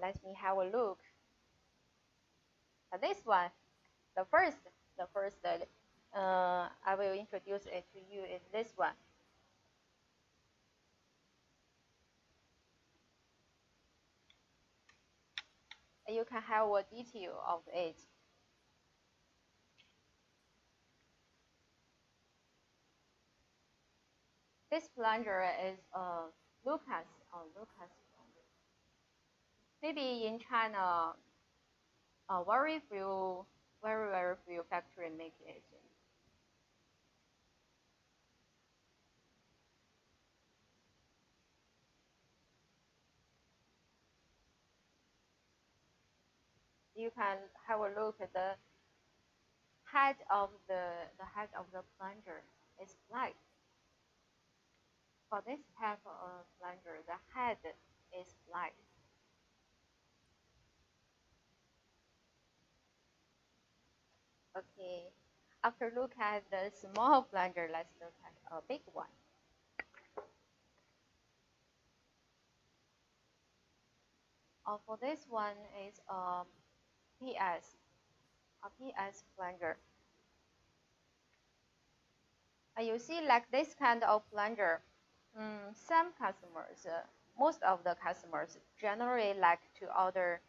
let me have a look. This one, the first I will introduce it to you is this one. You can have a detail of it. This plunger is Lucas. Maybe in China, very few factory make it. You can have a look at the head of the plunger is flat. For this type of plunger, the head is flat. Okay. After look at the small plunger, let's look at a big one. For this one is PS, a PS plunger. You see, like this kind of plunger, some customers, most of the customers generally like to order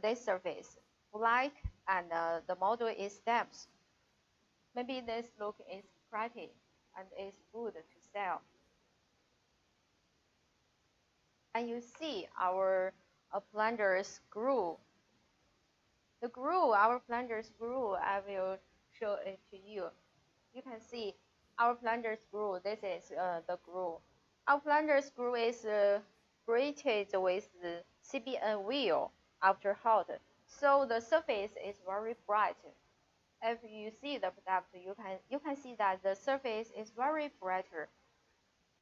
this surface black and the model is stamps. Maybe this look is pretty and is good to sell. And you see our plunger screw. The screw, our plunger screw, I will show it to you. You can see our plunger screw. This is the screw. Our plunger screw is braided with the CBN wheel after hot, so the surface is very bright. If you see the product, you can see that the surface is very brighter